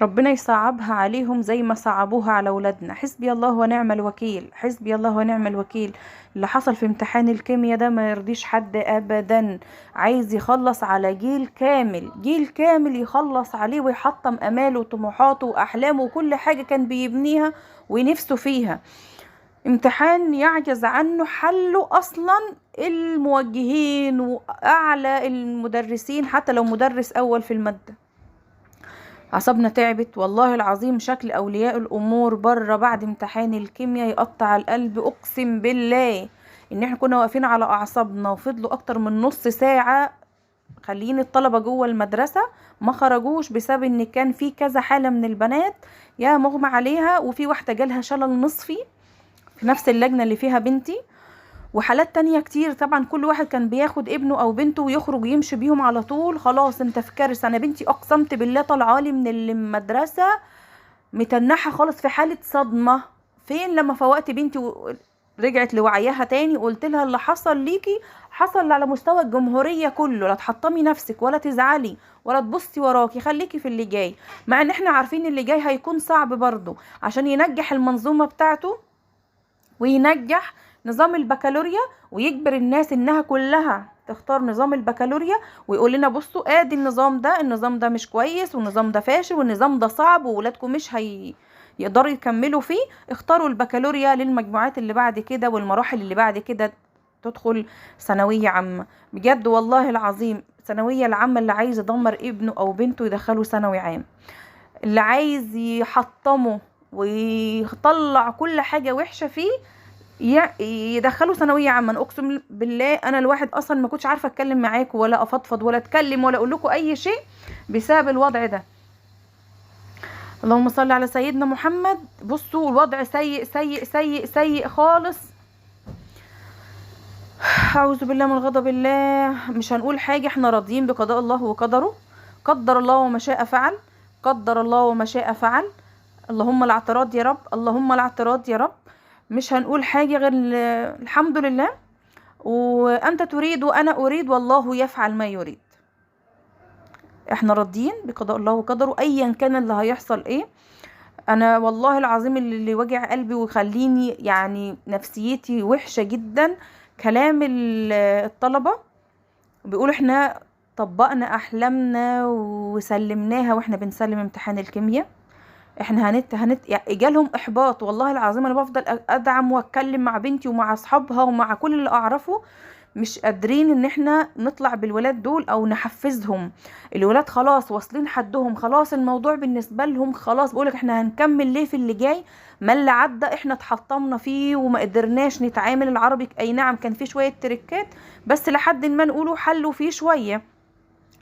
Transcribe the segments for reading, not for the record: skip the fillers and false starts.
ربنا يصعبها عليهم زي ما صعبوها على ولادنا. حسبي الله ونعم الوكيل، حسبي الله ونعم الوكيل. اللي حصل في امتحان الكيمياء ده ما يرضيش حد ابدا. عايز يخلص على جيل كامل، جيل كامل يخلص عليه ويحطم اماله وطموحاته واحلامه وكل حاجة كان بيبنيها ونفسه فيها. امتحان يعجز عنه حله اصلا الموجهين واعلى المدرسين، حتى لو مدرس اول في المادة. أعصابنا تعبت والله العظيم. شكل أولياء الأمور بره بعد امتحان الكيمياء يقطع القلب. أقسم بالله إن احنا كنا واقفين على أعصابنا وفضلوا أكتر من نص ساعة خلين الطلبة جوه المدرسة ما خرجوش، بسبب إن كان في كذا حالة من البنات يا مغمى عليها، وفي واحدة جالها شلل نصفي في نفس اللجنة اللي فيها بنتي، وحالات تانية كتير. طبعا كل واحد كان بياخد ابنه او بنته ويخرج يمشي بيهم على طول. خلاص انت في كارثة. انا بنتي اقسمت بالله طالعالي من المدرسة متنحة خالص في حالة صدمة. فين لما فوقت بنتي رجعت لوعيها تاني، قلت لها اللي حصل ليكي حصل على مستوى الجمهورية كله، لا تحطمي نفسك ولا تزعلي ولا تبصي وراكي، خليكي في اللي جاي. مع ان احنا عارفين اللي جاي هيكون صعب برضه عشان ينجح المنظومة بتاعته وينجح نظام البكالوريا، ويجبر الناس انها كلها تختار نظام البكالوريا، ويقول لنا بصوا ادي النظام ده، النظام ده مش كويس والنظام ده فاشل والنظام ده صعب وولادكم مش يقدروا يكملوا فيه. اختاروا البكالوريا للمجموعات اللي بعد كده والمراحل اللي بعد كده تدخل ثانوية عامة. بجد والله العظيم ثانوية العامة اللي عايز يدمر ابنه او بنته يدخله ثانوي عام، اللي عايز يحطمه ويطلع كل حاجة وحشة فيه يدخلوا ثانويه عامه. أنا اقسم بالله انا الواحد اصلا ما كنتش عارفه اتكلم معاكم ولا افضفض ولا اتكلم ولا اقول لكم اي شيء بسبب الوضع ده. اللهم صل على سيدنا محمد. بصوا الوضع سيء سيء سيء سيء خالص. اعوذ بالله من غضب الله. مش هنقول حاجه، احنا راضيين بقضاء الله وقدره. قدر الله وما شاء فعل، قدر الله وما شاء فعل. اللهم لا اعتراض يا رب، اللهم لا اعتراض يا رب. مش هنقول حاجة غير الحمد لله. وأنت تريد وأنا أريد والله يفعل ما يريد. احنا راضيين بقضاء الله وقدره أيا كان اللي هيحصل ايه. أنا والله العظيم اللي وجع قلبي ويخليني يعني نفسيتي وحشة جدا كلام الطلبة بيقولوا احنا طبقنا أحلامنا وسلمناها واحنا بنسلم امتحان الكيمياء. احنا يعني جالهم احباط. والله العظيم انا بفضل ادعم واتكلم مع بنتي ومع اصحابها ومع كل اللي اعرفه، مش قادرين ان احنا نطلع بالولاد دول او نحفزهم. الولاد خلاص واصلين حدهم، خلاص الموضوع بالنسبه لهم خلاص. بقولك احنا هنكمل ليه في اللي جاي؟ ما اللي عدى احنا اتحطمنا فيه وما قدرناش نتعامل. العربي اي نعم كان فيه شويه تريكات بس لحد ما نقوله حلوا فيه شويه.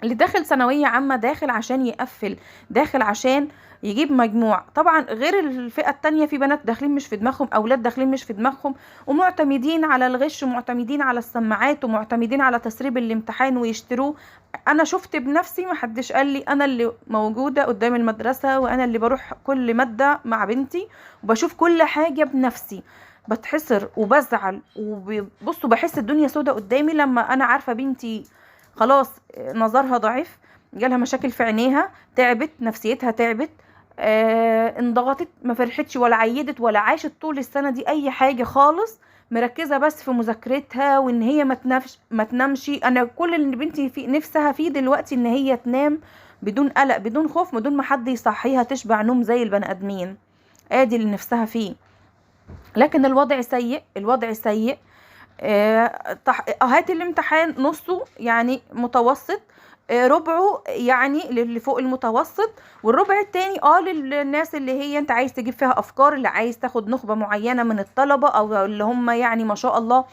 اللي داخل ثانوية عامة داخل عشان يقفل، داخل عشان يجيب مجموع. طبعا غير الفئة التانية في بنات داخلين مش في دماغهم، اولاد داخلين مش في دماغهم ومعتمدين على الغش ومعتمدين على السماعات ومعتمدين على تسريب الامتحان ويشتروه. انا شفت بنفسي، محدش قال لي، انا اللي موجودة قدام المدرسة وانا اللي بروح كل مادة مع بنتي وبشوف كل حاجة بنفسي. بتحسر وبزعل وبصوا بحس الدنيا سودة قدامي لما انا عارفة بنتي خلاص نظرها ضعيف، جالها مشاكل في عينيها، تعبت نفسيتها، تعبت، انضغطت، ما فرحتش ولا عيدت ولا عاشت طول السنة دي اي حاجة خالص، مركزة بس في مذاكرتها وان هي ما تنامش. انا كل اللي بنتي في نفسها فيه دلوقتي ان هي تنام بدون قلق بدون خوف بدون ما حد يصحيها، تشبع نوم زي البني ادمين. ادي اللي نفسها فيه. لكن الوضع سيء، الوضع سيء. هات الامتحان نصه يعني متوسط، ربعه يعني اللي فوق المتوسط، والربع التاني للناس اللي هي انت عايز تجيب فيها افكار، اللي عايز تاخد نخبة معينة من الطلبة او اللي هم يعني ما شاء الله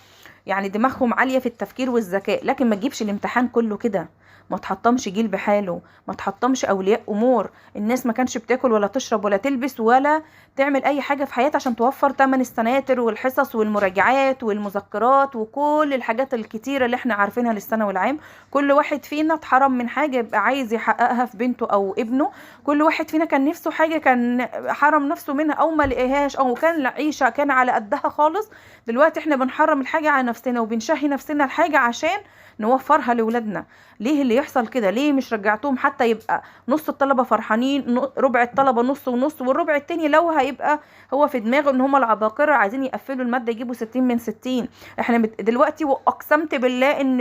يعني دماغهم عالية في التفكير والذكاء. لكن ما تجيبش الامتحان كله كده، ما تحطمش جيل بحاله، ما تحطمش اولياء امور. الناس ما كانش بتاكل ولا تشرب ولا تلبس ولا تعمل اي حاجة في حياتها عشان توفر تمن السناتر والحصص والمراجعات والمذكرات وكل الحاجات الكتيرة اللي احنا عارفينها للثانوي العام. كل واحد فينا اتحرم من حاجة يبقى عايز يحققها في بنته او ابنه. كل واحد فينا كان نفسه حاجة كان حرم نفسه منها او ما لقيهاش او كان العيشة كان على قدها خالص. دلوقتي احنا بنحرم الحاجة على نفسنا وبنشهي نفسنا الحاجة عشان نوفرها لولادنا. ليه اللي يحصل كده؟ ليه مش رجعتهم حتى يبقى نص الطلبة فرحانين، ربع الطلبة نص ونص، والربع التاني لو هيبقى هو في دماغه ان هم العباقرة عايزين يقفلوا المادة يجيبوا 60 من 60. احنا دلوقتي واقسمت بالله ان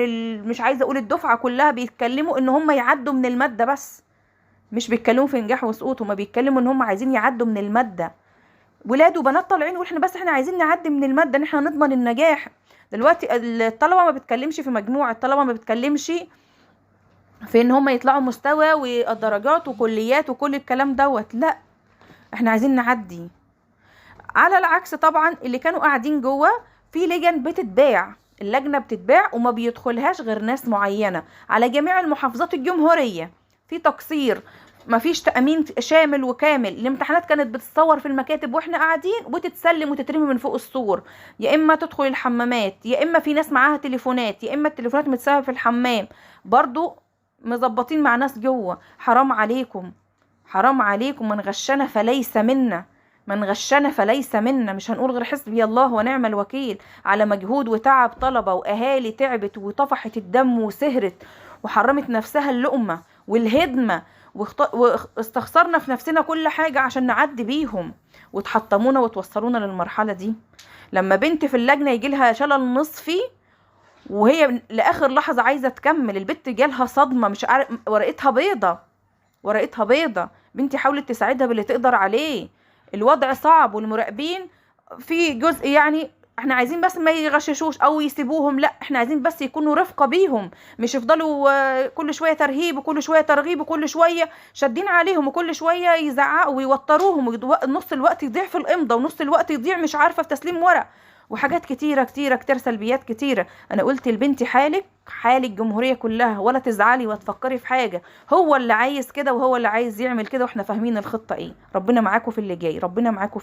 مش عايزة اقول الدفعة كلها بيتكلموا ان هم يعدوا من المادة، بس مش بيتكلموا في نجاح وسقوط، هما بيتكلموا ان هم عايزين يعدوا من المادة. ولاد وبنات طالعين واحنا بس احنا عايزين نعدي من المادة ان احنا نضمن النجاح. دلوقتي الطلبة ما بتكلمش في مجموع، الطلبة ما بتكلمش في ان هم يطلعوا مستوى والدرجات وكليات وكل الكلام دوت، لا احنا عايزين نعدي. على العكس طبعا اللي كانوا قاعدين جوه في لجن بتتباع، اللجنة بتتباع وما بيدخلهاش غير ناس معينة على جميع المحافظات الجمهورية. في تقصير، مفيش تأمين شامل وكامل. الامتحانات كانت بتتصور في المكاتب واحنا قاعدين وتتسلم وتترمي من فوق السور، يا اما تدخل الحمامات، يا اما في ناس معاها تليفونات، يا اما التليفونات متسابة في الحمام، برضو مظبطين مع ناس جوه. حرام عليكم، حرام عليكم، من غشنا فليس منا، من غشنا فليس منا. مش هنقول غير حسبي الله ونعم الوكيل على مجهود وتعب طلبة واهالي تعبت وطفحت الدم وسهرت وحرمت نفسها اللقمة والهدمة، واستخسرنا في نفسنا كل حاجة عشان نعدي بيهم، وتحطمونا وتوصلونا للمرحلة دي. لما بنت في اللجنة يجيلها شلل نصفي وهي لآخر لحظة عايزة تكمل، البنت جالها صدمة، مش عارف، ورقتها بيضة، ورقتها بيضة. بنتي حاولت تساعدها باللي تقدر عليه، الوضع صعب والمراقبين في جزء يعني احنا عايزين بس ما يغششوش او يسيبوهم، لا احنا عايزين بس يكونوا رفقة بيهم، مش يفضلوا كل شوية ترهيب وكل شوية ترغيب وكل شوية شادين عليهم وكل شوية يزعقوا ويوتروهم نص الوقت يضيع في الامضة ونص الوقت يضيع مش عارفة في تسليم ورق وحاجات كتيرة كتيرة كتير، سلبيات كتيرة. انا قلت لبنتي حالك حال الجمهورية كلها، ولا تزعلي وتفكري في حاجة، هو اللي عايز كده وهو اللي عايز يعمل كده واحنا فاهمين الخطة ايه. ربنا معاكم في اللي جاي، ربنا معاكم في